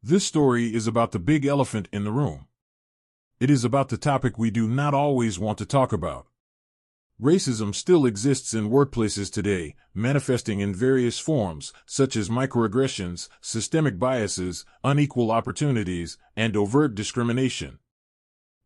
This story is about the big elephant in the room. It is about the topic we do not always want to talk about. Racism still exists in workplaces today, manifesting in various forms, such as microaggressions, systemic biases, unequal opportunities, and overt discrimination.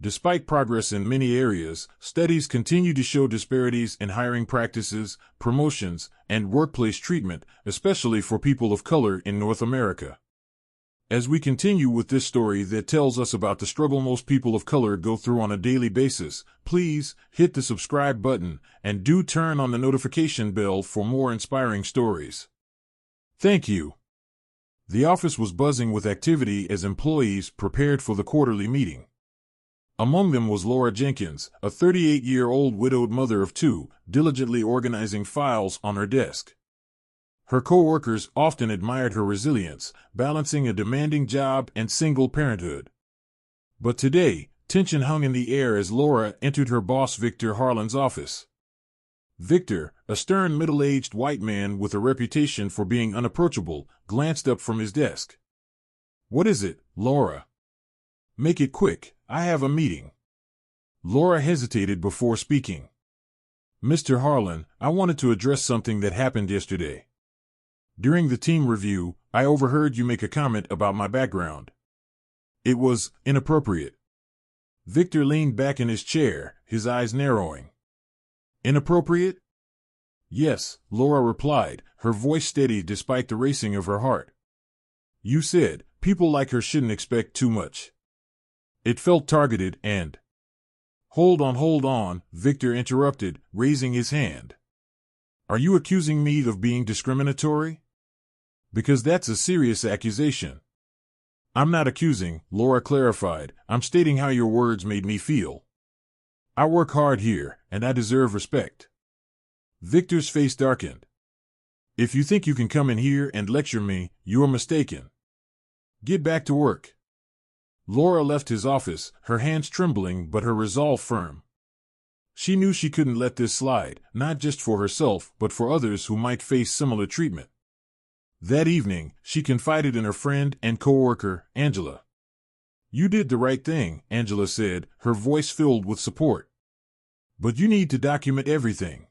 Despite progress in many areas, studies continue to show disparities in hiring practices, promotions, and workplace treatment, especially for people of color in North America. As we continue with this story that tells us about the struggle most people of color go through on a daily basis, please hit the subscribe button and do turn on the notification bell for more inspiring stories. Thank you. The office was buzzing with activity as employees prepared for the quarterly meeting. Among them was Laura Jenkins, a 38-year-old widowed mother of two, diligently organizing files on her desk. Her co-workers often admired her resilience, balancing a demanding job and single parenthood. But today, tension hung in the air as Laura entered her boss Victor Harlan's office. Victor, a stern middle-aged white man with a reputation for being unapproachable, glanced up from his desk. "What is it, Laura?" "Make it quick, I have a meeting." Laura hesitated before speaking. "Mr. Harlan, I wanted to address something that happened yesterday. During the team review, I overheard you make a comment about my background. It was inappropriate." Victor leaned back in his chair, his eyes narrowing. "Inappropriate?" "Yes," Laura replied, her voice steady despite the racing of her heart. "You said, people like her shouldn't expect too much." It felt targeted and— Hold on, Victor interrupted, raising his hand. "Are you accusing me of being discriminatory? Because that's a serious accusation." "I'm not accusing," Laura clarified. "I'm stating how your words made me feel. I work hard here, and I deserve respect." Victor's face darkened. "If you think you can come in here and lecture me, you're mistaken. Get back to work." Laura left his office, her hands trembling but her resolve firm. She knew she couldn't let this slide, not just for herself but for others who might face similar treatment. That evening, she confided in her friend and coworker, Angela. "You did the right thing," Angela said, her voice filled with support. "But you need to document everything.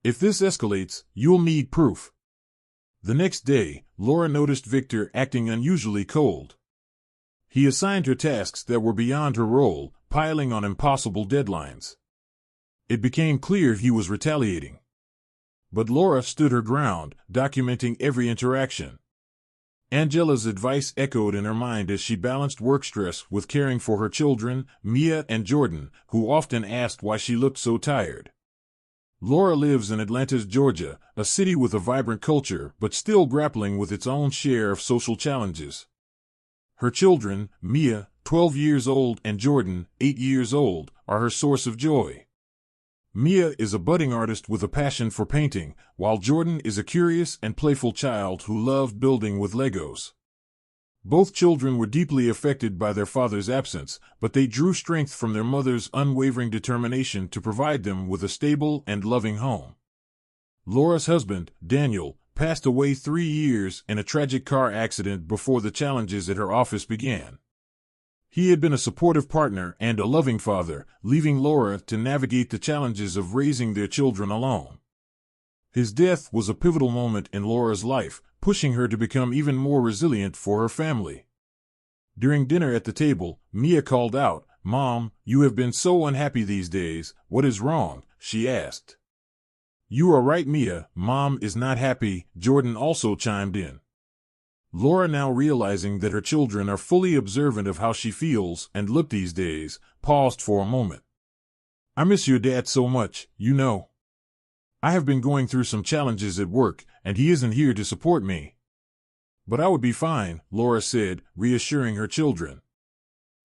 If this escalates, you'll need proof." The next day, Laura noticed Victor acting unusually cold. He assigned her tasks that were beyond her role, piling on impossible deadlines. It became clear he was retaliating. But Laura stood her ground, documenting every interaction. Angela's advice echoed in her mind as she balanced work stress with caring for her children, Mia and Jordan, who often asked why she looked so tired. Laura lives in Atlanta, Georgia, a city with a vibrant culture but still grappling with its own share of social challenges. Her children, Mia, 12 years old, and Jordan, 8 years old, are her source of joy. Mia is a budding artist with a passion for painting, while Jordan is a curious and playful child who loved building with Legos. Both children were deeply affected by their father's absence, but they drew strength from their mother's unwavering determination to provide them with a stable and loving home. Laura's husband, Daniel, passed away 3 years in a tragic car accident before the challenges at her office began. He had been a supportive partner and a loving father, leaving Laura to navigate the challenges of raising their children alone. His death was a pivotal moment in Laura's life, pushing her to become even more resilient for her family. During dinner at the table, Mia called out, "Mom, you have been so unhappy these days. What is wrong?" she asked. "You are right, Mia, Mom is not happy," Jordan also chimed in. Laura, now realizing that her children are fully observant of how she feels and look these days, paused for a moment. "I miss your dad so much, you know. I have been going through some challenges at work, and he isn't here to support me." "But I would be fine," Laura said, reassuring her children.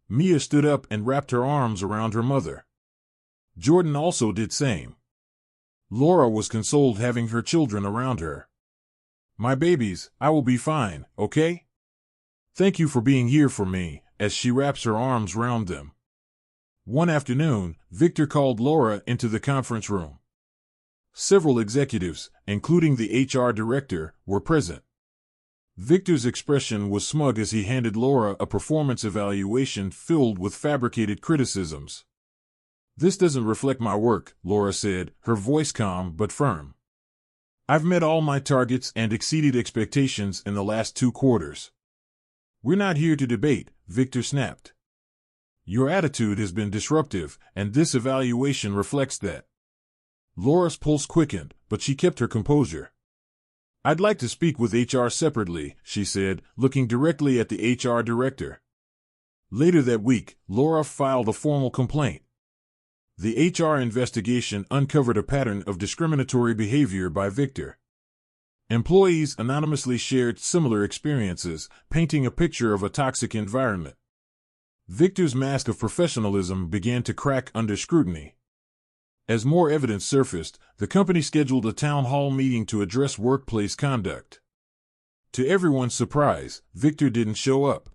Mia stood up and wrapped her arms around her mother. Jordan also did same. Laura was consoled having her children around her. "My babies, I will be fine, okay? Thank you for being here for me," as she wraps her arms round them. One afternoon, Victor called Laura into the conference room. Several executives, including the HR director, were present. Victor's expression was smug as he handed Laura a performance evaluation filled with fabricated criticisms. "This doesn't reflect my work," Laura said, her voice calm but firm. "I've met all my targets and exceeded expectations in the last 2 quarters." "We're not here to debate," Victor snapped. "Your attitude has been disruptive, and this evaluation reflects that." Laura's pulse quickened, but she kept her composure. "I'd like to speak with HR separately," she said, looking directly at the HR director. Later that week, Laura filed a formal complaint. The HR investigation uncovered a pattern of discriminatory behavior by Victor. Employees anonymously shared similar experiences, painting a picture of a toxic environment. Victor's mask of professionalism began to crack under scrutiny. As more evidence surfaced, the company scheduled a town hall meeting to address workplace conduct. To everyone's surprise, Victor didn't show up.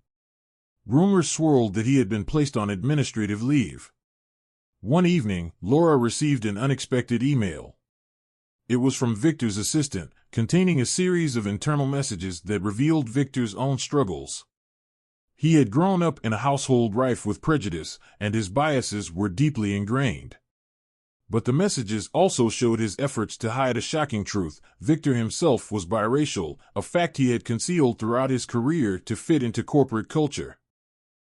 Rumors swirled that he had been placed on administrative leave. One evening, Laura received an unexpected email. It was from Victor's assistant, containing a series of internal messages that revealed Victor's own struggles. He had grown up in a household rife with prejudice, and his biases were deeply ingrained. But the messages also showed his efforts to hide a shocking truth: Victor himself was biracial, a fact he had concealed throughout his career to fit into corporate culture.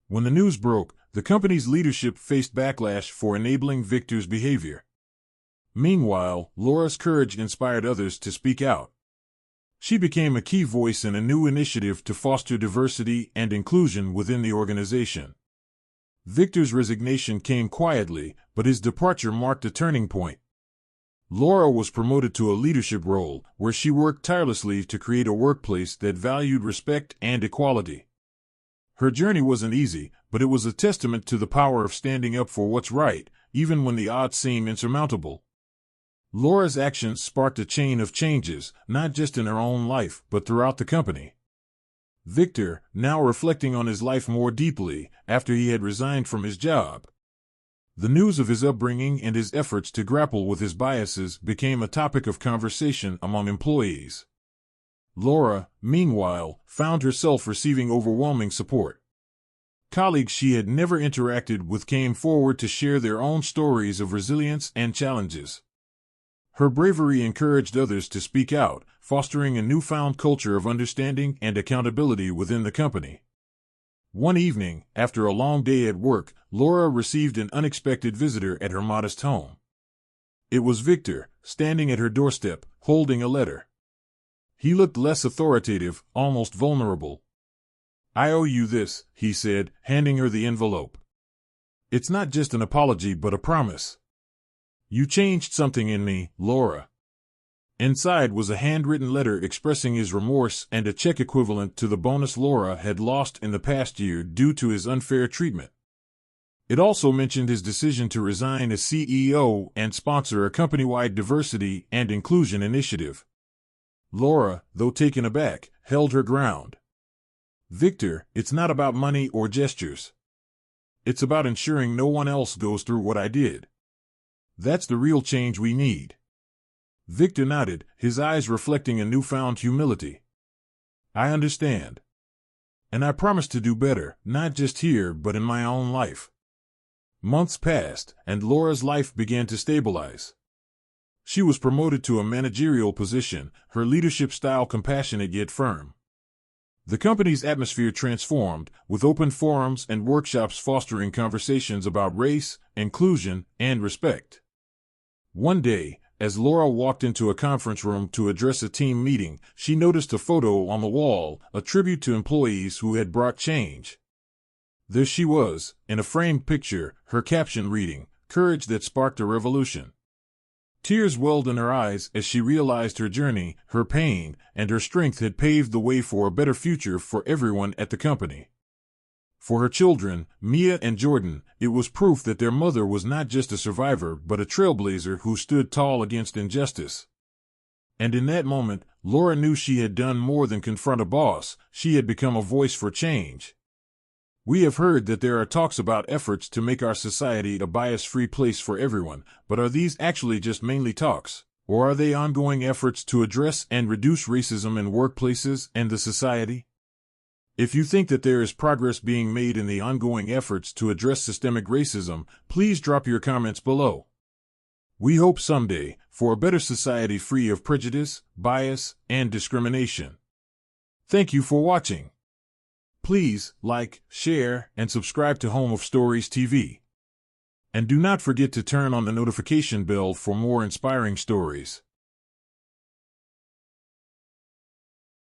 When the news broke, the company's leadership faced backlash for enabling Victor's behavior. Meanwhile, Laura's courage inspired others to speak out. She became a key voice in a new initiative to foster diversity and inclusion within the organization. Victor's resignation came quietly, but his departure marked a turning point. Laura was promoted to a leadership role, where she worked tirelessly to create a workplace that valued respect and equality. Her journey wasn't easy, but it was a testament to the power of standing up for what's right, even when the odds seem insurmountable. Laura's actions sparked a chain of changes, not just in her own life, but throughout the company. Victor, now reflecting on his life more deeply, after he had resigned from his job. The news of his upbringing and his efforts to grapple with his biases became a topic of conversation among employees. Laura, meanwhile, found herself receiving overwhelming support. Colleagues she had never interacted with came forward to share their own stories of resilience and challenges. Her bravery encouraged others to speak out, fostering a newfound culture of understanding and accountability within the company. One evening, after a long day at work, Laura received an unexpected visitor at her modest home. It was Victor, standing at her doorstep, holding a letter. He looked less authoritative, almost vulnerable. "I owe you this," he said, handing her the envelope. "It's not just an apology but a promise. You changed something in me, Laura." Inside was a handwritten letter expressing his remorse and a check equivalent to the bonus Laura had lost in the past year due to his unfair treatment. It also mentioned his decision to resign as CEO and sponsor a company-wide diversity and inclusion initiative. Laura, though taken aback, held her ground. "Victor, it's not about money or gestures. It's about ensuring no one else goes through what I did. That's the real change we need." Victor nodded, his eyes reflecting a newfound humility. "I understand. And I promise to do better, not just here but in my own life." Months passed, and Laura's life began to stabilize. She was promoted to a managerial position, her leadership style compassionate yet firm. The company's atmosphere transformed, with open forums and workshops fostering conversations about race, inclusion, and respect. One day, as Laura walked into a conference room to address a team meeting, she noticed a photo on the wall, a tribute to employees who had brought change. There she was, in a framed picture, her caption reading, "Courage that sparked a revolution." Tears welled in her eyes as she realized her journey, her pain, and her strength had paved the way for a better future for everyone at the company. For her children, Mia and Jordan, it was proof that their mother was not just a survivor but a trailblazer who stood tall against injustice. And in that moment, Laura knew she had done more than confront a boss, she had become a voice for change. We have heard that there are talks about efforts to make our society a bias-free place for everyone, but are these actually just mainly talks? Or are they ongoing efforts to address and reduce racism in workplaces and the society? If you think that there is progress being made in the ongoing efforts to address systemic racism, please drop your comments below. We hope someday for a better society free of prejudice, bias, and discrimination. Thank you for watching. Please like, share, and subscribe to Home of Stories TV. And do not forget to turn on the notification bell for more inspiring stories.